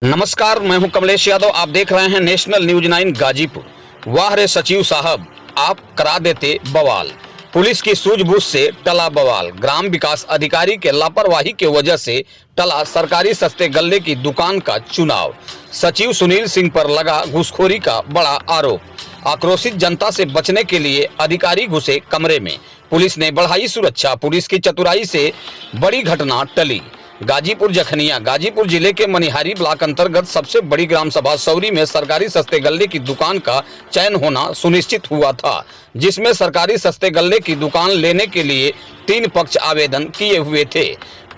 नमस्कार, मैं हूं कमलेश यादव। आप देख रहे हैं नेशनल न्यूज 9 गाजीपुर। वाह रे सचिव साहब, आप करा देते बवाल। पुलिस की सूझबूझ से टला बवाल। ग्राम विकास अधिकारी के लापरवाही के वजह से टला सरकारी सस्ते गल्ले की दुकान का चुनाव। सचिव सुनील सिंह पर लगा घूसखोरी का बड़ा आरोप। आक्रोशित जनता से बचने के लिए अधिकारी घुसे कमरे में। पुलिस ने बढ़ाई सुरक्षा। पुलिस की चतुराई से बड़ी घटना टली। गाजीपुर जखनिया। गाजीपुर जिले के मनिहारी ब्लॉक अंतर्गत सबसे बड़ी ग्राम सभा सौरी में सरकारी सस्ते गल्ले की दुकान का चयन होना सुनिश्चित हुआ था, जिसमें सरकारी सस्ते गल्ले की दुकान लेने के लिए 3 पक्ष आवेदन किए हुए थे।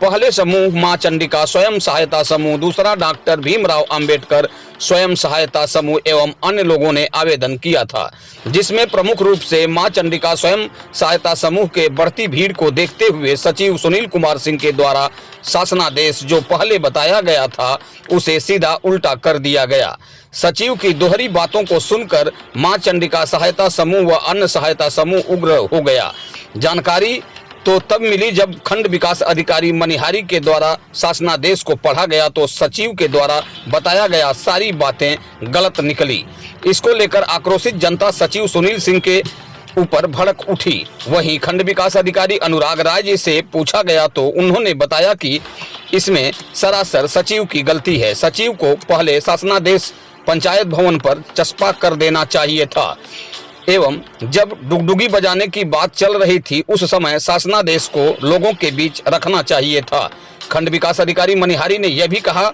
पहले समूह मां चंडिका स्वयं सहायता समूह, दूसरा डॉक्टर भीमराव अंबेडकर स्वयं सहायता समूह एवं अन्य लोगों ने आवेदन किया था, जिसमें प्रमुख रूप से मां चंडिका स्वयं सहायता समूह के बढ़ती भीड़ को देखते हुए सचिव सुनील कुमार सिंह के द्वारा शासनादेश जो पहले बताया गया था उसे सीधा उल्टा कर दिया गया। सचिव की दोहरी बातों को सुनकर मां चंडिका सहायता समूह व अन्य सहायता समूह उग्र हो गया। जानकारी तो तब मिली जब खंड विकास अधिकारी मनिहारी के द्वारा शासनादेश को पढ़ा गया तो सचिव के द्वारा बताया गया सारी बातें गलत निकली। इसको लेकर आक्रोशित जनता सचिव सुनील सिंह के ऊपर भड़क उठी। वहीं खंड विकास अधिकारी अनुराग राय जी से पूछा गया तो उन्होंने बताया कि इसमें सरासर सचिव की गलती है। सचिव को पहले शासनादेश पंचायत भवन पर चस्पा कर देना चाहिए था एवं जब डुगडुगी बजाने की बात चल रही थी उस समय शासनादेश को लोगों के बीच रखना चाहिए था। खंड विकास अधिकारी मनिहारी ने यह भी कहा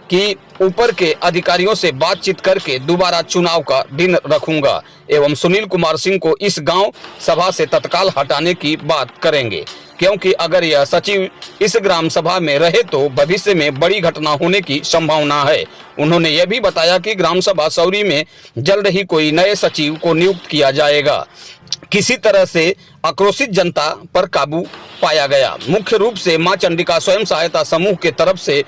कि ऊपर के अधिकारियों से बातचीत करके दोबारा चुनाव का दिन रखूंगा एवं सुनील कुमार सिंह को इस गांव सभा से तत्काल हटाने की बात करेंगे, क्योंकि अगर यह सचिव इस ग्राम सभा में रहे तो भविष्य में बड़ी घटना होने की संभावना है। उन्होंने यह भी बताया कि ग्राम सभा सौरी में जल्द ही कोई नए सचिव को नियुक्त किया जाएगा। किसी तरह से आक्रोशित जनता पर काबू पाया गया। मुख्य रूप से मां चंडिका स्वयं सहायता समूह के तरफ से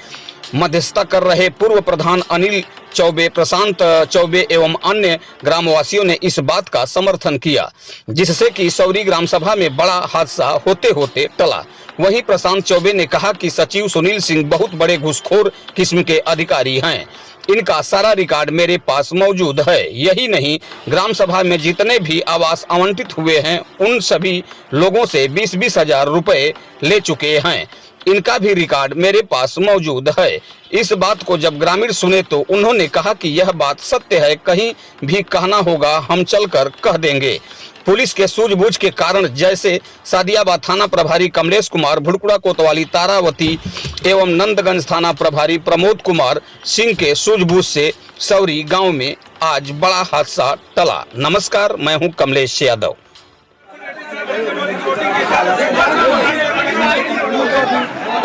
मध्यस्थता कर रहे पूर्व प्रधान अनिल चौबे, प्रशांत चौबे एवं अन्य ग्रामवासियों ने इस बात का समर्थन किया, जिससे कि सौरी ग्राम सभा में बड़ा हादसा होते होते टला। वहीं प्रशांत चौबे ने कहा कि सचिव सुनील सिंह बहुत बड़े घूसखोर किस्म के अधिकारी हैं। इनका सारा रिकॉर्ड मेरे पास मौजूद है। यही नहीं, ग्राम सभा में जितने भी आवास आवंटित हुए हैं उन सभी लोगों से 20-20 हजार रुपए ले चुके हैं। इनका भी रिकॉर्ड मेरे पास मौजूद है। इस बात को जब ग्रामीण सुने तो उन्होंने कहा कि यह बात सत्य है, कहीं भी कहना होगा हम चलकर कह देंगे। पुलिस के सूझबूझ के कारण जैसे सादियाबाद थाना प्रभारी कमलेश कुमार, भुड़कुड़ा कोतवाली तारावती एवं नंदगंज थाना प्रभारी प्रमोद कुमार सिंह के सूझबूझ से सौरी गांव में आज बड़ा हादसा टला। नमस्कार, मैं हूं कमलेश यादव।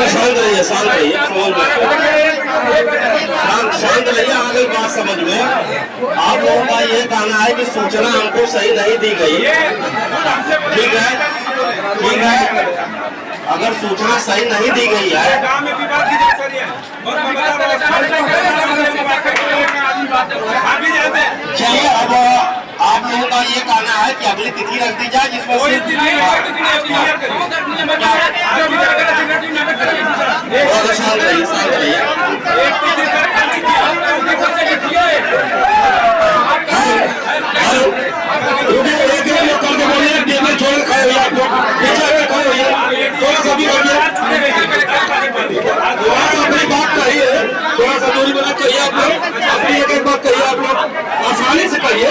शांत रहिए, शांत रहिए, शांत रहिए। आ गई बात समझ में। आप लोगों का ये कहना है कि सूचना हमको सही नहीं दी गई। ठीक है, ठीक है। अगर सूचना सही नहीं दी गई है, चलिए अब आप लोगों का ये कहना है कि अगली तिथि रख दी जाए जिसमें थोड़ा सा दूरी बना चाहिए। आप लोग अपनी एक बात कहिए, आप लोग आसानी से करिए।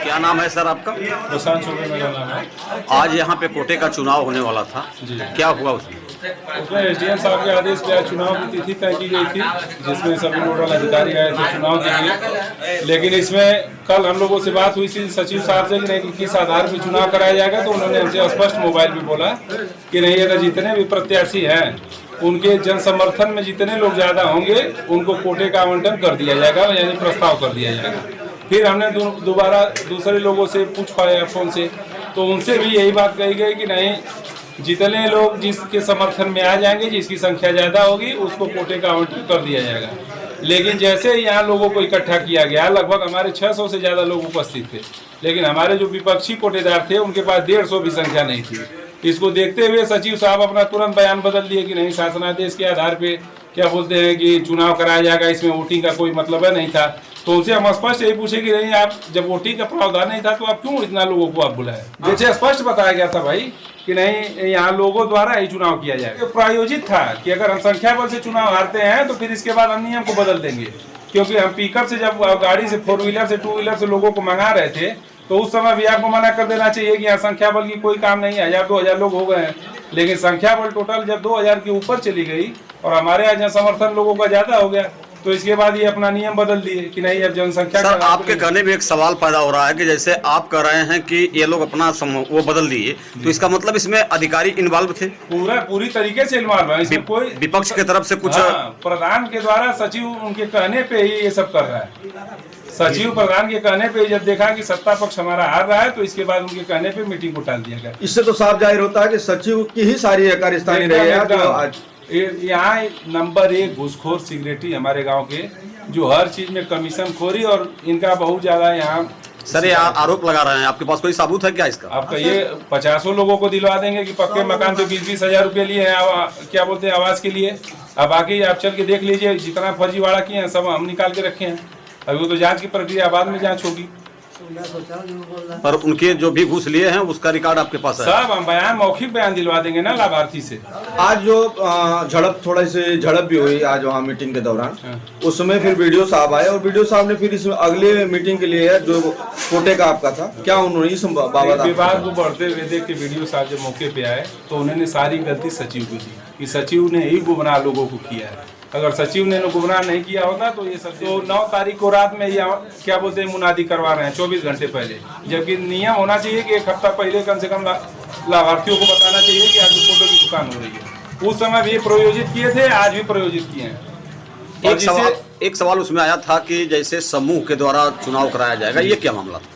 क्या नाम है सर आपका? प्रशांत चौबे मेरा नाम है। आज यहाँ पे कोटे का चुनाव होने वाला था, जी। क्या हुआ उसमें? उसमें एसडीएम साहब के आदेश पे आज चुनाव की तिथि तय की गई थी, जिसमें सभी नोडल अधिकारी आए थे चुनाव के लिए। लेकिन इसमें कल हम लोगों से बात हुई थी सचिव साहब से कि नहीं किस आधार पर चुनाव कराया जाएगा, तो उन्होंने हमसे स्पष्ट मोबाइल पे बोला कि नहीं, अगर जितने भी प्रत्याशी हैं उनके जन समर्थन में जितने लोग ज्यादा होंगे उनको कोटे का आवंटन कर दिया जाएगा, यानी प्रस्ताव कर दिया जाएगा। फिर हमने दोबारा दूसरे लोगों से पूछ पाया फोन से, तो उनसे भी यही बात कही गई कि नहीं, जितने लोग जिसके समर्थन में आ जाएंगे, जिसकी संख्या ज़्यादा होगी उसको कोटे का आवंटन कर दिया जाएगा। लेकिन जैसे यहाँ लोगों को इकट्ठा किया गया, लगभग हमारे 600 से ज़्यादा लोग उपस्थित थे, लेकिन हमारे जो विपक्षी कोटेदार थे उनके पास 150 भी संख्या नहीं थी। इसको देखते हुए सचिव साहब अपना तुरंत बयान बदल दिए कि नहीं, शासनादेश के आधार पे क्या बोलते हैं कि चुनाव कराया जाएगा, इसमें वोटिंग का कोई मतलब नहीं था। तो उनसे हम स्पष्ट यही पूछे कि नहीं, आप जब वोटिंग का प्रावधान नहीं था तो आप क्यों इतना लोगों को आप बुलाए? जैसे स्पष्ट बताया गया था भाई कि नहीं, यहाँ लोगों द्वारा ही चुनाव किया जाएगा। प्रायोजित था कि अगर हम संख्या बल से चुनाव हारते हैं तो फिर इसके बाद हम नियम को बदल देंगे, क्योंकि हम पिकअप से जब गाड़ी से 4 व्हीलर से 2 व्हीलर से लोगों को मंगा रहे थे तो उस समय भी आपको मना कर देना चाहिए कि यहाँ संख्या बल की कोई काम नहीं है, 1000-2000 लोग हो गए हैं। लेकिन संख्या बल टोटल जब 2000 के ऊपर चली गई और हमारे यहाँ समर्थन लोगों का ज्यादा हो गया, तो इसके बाद ये अपना नियम बदल दिए कि नहीं, अब जनसंख्या सर आपके कहने में एक सवाल पैदा हो रहा है कि जैसे आप कह रहे हैं कि ये लोग अपना वो बदल दिए, तो इसका मतलब इसमें अधिकारी इन्वॉल्व थे? पूरी तरीके से इन्वॉल्व है इसमें। कोई विपक्ष की तरफ से कुछ? प्रधान के द्वारा सचिव उनके कहने पे ही ये सब कर रहा है। सचिव प्रधान के कहने पे जब देखा कि सत्ता पक्ष हमारा हार रहा है, तो इसके बाद उनके कहने पे मीटिंग को टाल दिया गया। इससे तो साफ जाहिर होता है कि सचिव की ही सारी कार्यस्थानी रही है। यहाँ नंबर 1 घूसखोर सिगरेटी हमारे गांव के, जो हर चीज में कमीशन खोरी, और इनका बहुत ज्यादा यहाँ। सर ये आरोप लगा रहे हैं, आपके पास कोई सबूत है क्या इसका? आपका ये 50 लोगों को दिलवा देंगे कि पक्के मकान पे 20-20 हजार रुपये लिए हैं, क्या बोलते हैं, आवाज के लिए। अब बाकी आप चल के देख लीजिए, जितना फर्जीवाड़ा किए हैं सब हम निकाल के रखे हैं। अभी वो तो जांच की प्रक्रिया बाद में जांच होगी। पर उनके जो भी घूस लिए हैं उसका रिकॉर्ड आपके पास है? सब हम बयान, मौखिक बयान दिलवा देंगे ना लाभार्थी से। आज जो थोड़ी सी झड़प भी हुई आज वहाँ मीटिंग के दौरान, उस समय फिर वीडियो साहब आए और वीडियो साहब ने फिर इस अगले मीटिंग के लिए जो कोटे का आपका था, क्या उन्होंने इस बाबत विवाद को बढ़ते हुए देख के वीडियो साहब जब मौके पे आए तो उन्होंने सारी गलती सचिव को दी कि सचिव ने ही गुमराह लोगों को किया है। अगर सचिव ने गुमराह नहीं किया होता तो ये सब। तो 9 तारीख को रात में ये क्या बोलते हैं मुनादी करवा रहे हैं 24 घंटे पहले, जबकि नियम होना चाहिए कि 1 हफ्ता पहले कम से कम लाभार्थियों को बताना चाहिए कि आज फोटो की दुकान हो रही है। उस समय भी प्रयोजित किए थे, आज भी प्रयोजित किए हैं। एक सवाल उसमें आया था कि जैसे समूह के द्वारा चुनाव कराया जाएगा, ये क्या मामला था?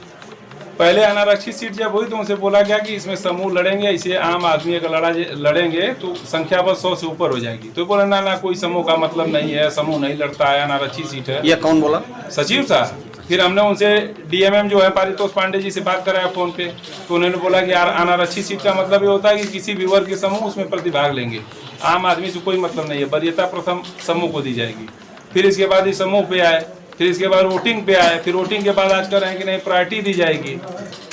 पहले अनारक्षित सीट जब हुई तो उनसे बोला गया कि इसमें समूह लड़ेंगे, इसे आम आदमी अगर लड़ेंगे तो संख्या बस 100 से ऊपर हो जाएगी। तो बोला ना कोई समूह का मतलब नहीं है, समूह नहीं लड़ता है, अनारक्षित सीट है। ये कौन बोला? सचिव साहब। फिर हमने उनसे डीएमएम जो है पारितोष पांडे जी से बात कराया फोन पे, तो उन्होंने बोला कि यार अनारक्षित सीट का मतलब ये होता है कि किसी भी वर्ग के समूह उसमें प्रतिभाग लेंगे, आम आदमी से कोई मतलब नहीं है, वरीयता प्रथम समूह को दी जाएगी। फिर इसके बाद ये समूह पे आए, फिर इसके बाद वोटिंग पे आए, फिर वोटिंग के बाद आज कर रहे हैं कि नहीं प्रायोरिटी दी जाएगी।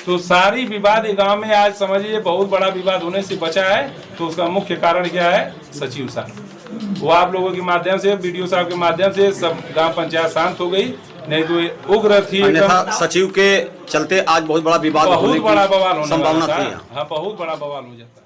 तो सारी विवाद गांव में आज समझिए बहुत बड़ा विवाद होने से बचा है। तो उसका मुख्य कारण क्या है? सचिव साहब। वो आप लोगों के माध्यम से, वीडियो साहब के माध्यम से सब गांव पंचायत शांत हो गई, नहीं तो उग्र थी। सचिव के चलते आज बहुत बड़ा विवाद, बहुत बड़ा बवाल होने संभावना थी। हाँ, बहुत बड़ा बवाल हो जाता है।